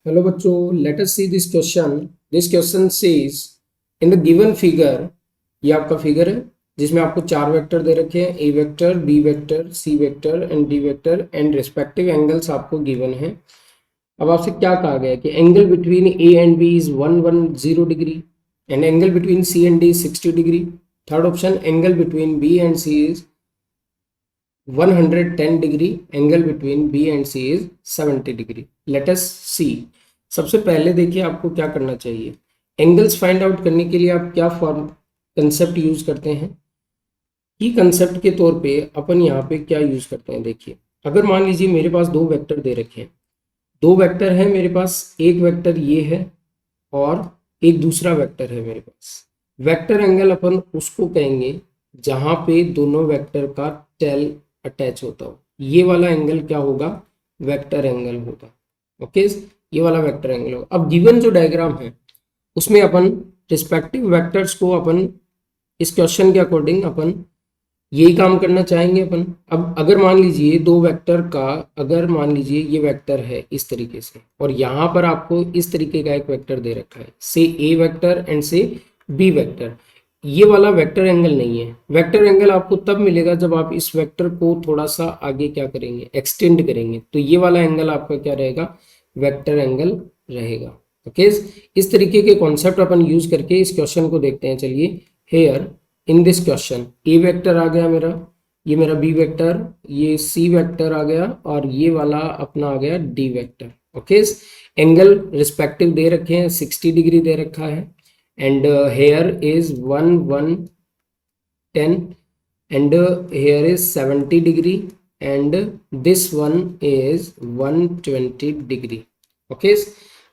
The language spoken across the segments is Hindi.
Hello बच्चों, let us see this question. This question says in the given figure, ये आपका फिगर है जिसमें आपको चार वेक्टर दे रखे हैं, A vector, B vector, C vector and D vector and respective angles आपको गिवन है। अब आपसे क्या कहा गया है कि angle between A and B is 110 degree and angle between C and D 60 degree. Third option, angle between B and C is 110 degree, angle between B and C is 70 degree. Let us see. सबसे पहले देखिए आपको क्या करना चाहिए। एंगल्स फाइंड आउट करने के लिए आप क्या फॉर्म कंसेप्ट यूज करते हैं। की कंसेप्ट के तौर पे अपन यहाँ पे क्या यूज करते हैं, देखिए अगर मान लीजिए मेरे पास दो वेक्टर दे रखे हैं, दो वेक्टर है मेरे पास, एक वेक्टर ये है और एक दूसरा वेक्टर है मेरे पास। वेक्टर एंगल अपन उसको कहेंगे जहां पे दोनों वेक्टर का टेल अटैच होता हो। ये वाला एंगल क्या होगा, वेक्टर एंगल होगा। ओके, ये वाला वेक्टर एंगल होगा। अब गिवन जो डायग्राम है उसमें अपन रिस्पेक्टिव वेक्टर्स को अपन इस क्वेश्चन के अकॉर्डिंग अपन यही काम करना चाहेंगे अपन। अब अगर मान लीजिए दो वेक्टर का, अगर मान लीजिए ये वेक्टर है इस तरीके से और यहाँ पर आपको इस तरीके का एक वेक्टर दे रखा है, से ए वेक्टर एंड से बी वेक्टर। ये वाला वेक्टर एंगल नहीं है। वेक्टर एंगल आपको तब मिलेगा जब आप इस वेक्टर को थोड़ा सा आगे क्या करेंगे, एक्सटेंड करेंगे, तो ये वाला एंगल आपका क्या रहेगा, वेक्टर एंगल रहेगा। ओके, इस तरीके के कॉन्सेप्ट अपन यूज करके इस क्वेश्चन को देखते हैं। चलिए, here in this question A vector आ गया मेरा, ये मेरा बी वेक्टर, ये सी वेक्टर आ गया और ये वाला अपना आ गया D vector. Okay, angle respective दे रखे हैं, 60 डिग्री दे रखा है and here is 110 and here is 70 degree and this one is 120 degree। Okay,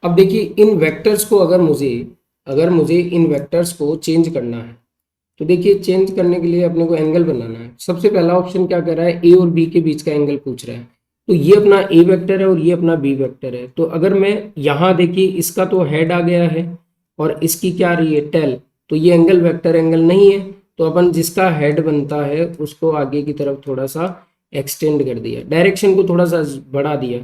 अब देखिए इन वेक्टर्स को अगर मुझे इन वेक्टर्स को चेंज करना है तो देखिए चेंज करने के लिए अपने को एंगल बनाना है। सबसे पहला ऑप्शन क्या कर रहा है, ए और बी के बीच का एंगल पूछ रहा है। तो ये अपना ए वेक्टर है और ये अपना बी वेक्टर है। तो अगर मैं यहाँ देखिए इसका तो हेड आ गया है और इसकी क्या आ रही है, टेल, तो ये एंगल वेक्टर एंगल नहीं है। तो अपन जिसका हेड बनता है उसको आगे की तरफ थोड़ा सा एक्सटेंड कर दिया, डायरेक्शन को थोड़ा सा बढ़ा दिया,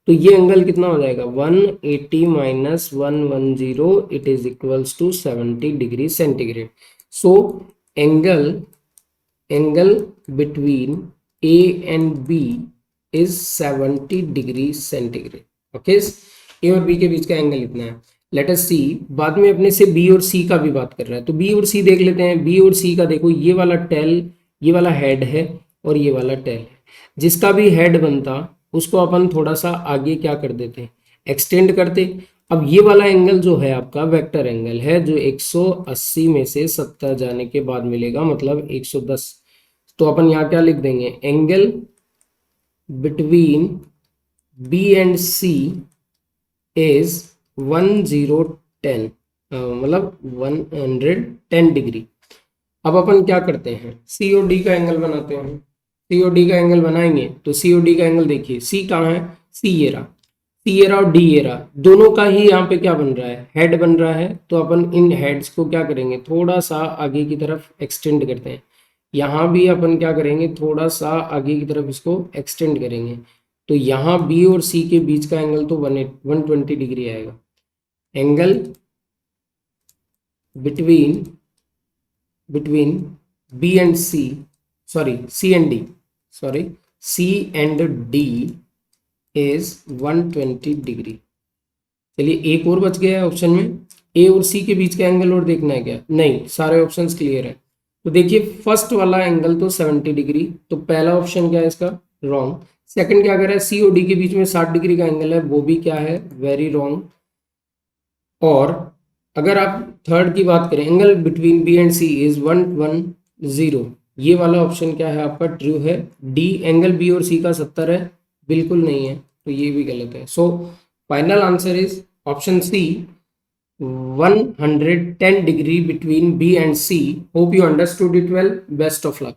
तो ये एंगल कितना हो जाएगा, 180 minus 110 it is equals to 70 degree centigrade. So angle between A and B is 70 degree centigrade. Okay, A और बी के बीच का एंगल इतना है। लेट अस सी, बाद में अपने से बी और सी का भी बात कर रहा है, तो बी और सी देख लेते हैं। बी और सी का देखो, ये वाला टेल, ये वाला हेड है और ये वाला टेल है। जिसका भी हेड बनता उसको अपन थोड़ा सा आगे क्या कर देते, एक्सटेंड करते। अब ये वाला एंगल जो है आपका वेक्टर एंगल है, जो 180 में से 70 जाने के बाद मिलेगा, मतलब 110। तो अपन यहाँ क्या लिख देंगे, angle between B and C is 1010 मतलब 110 डिग्री। अब अपन क्या करते हैं, सी और डी का एंगल बनाते हैं। सी और डी का एंगल बनाएंगे तो सी और डी का एंगल देखिए, सी कहाँ है, सी ये रहा और डी ये रहा, दोनों का ही यहाँ पे क्या बन रहा है, हेड बन रहा है। तो अपन इन हेड्स को क्या करेंगे, थोड़ा सा आगे की तरफ एक्सटेंड करते हैं। यहाँ भी अपन क्या करेंगे, थोड़ा सा आगे की तरफ इसको एक्सटेंड करेंगे। तो यहाँ बी और सी के बीच का एंगल तो 120 डिग्री आएगा। Angle between B and C, C and D is 120 degree. चलिए एक और बच गया है ऑप्शन में, ए और सी के बीच का एंगल और देखना है क्या, नहीं, सारे ऑप्शंस क्लियर है। तो देखिए फर्स्ट वाला एंगल तो 70 डिग्री, तो पहला ऑप्शन क्या है इसका, रॉन्ग। सेकंड क्या कर रहा है, सी और डी के बीच में 60 डिग्री का एंगल है, वो भी क्या है, वेरी रॉन्ग। और अगर आप थर्ड की बात करें, angle between B and C is 110, ये वाला ऑप्शन क्या है आपका, ट्रू है। डी, एंगल बी और सी का 70 है, बिल्कुल नहीं है, तो ये भी गलत है। So final answer is option C, 110 degree between B and C. Hope you understood it well, best of luck.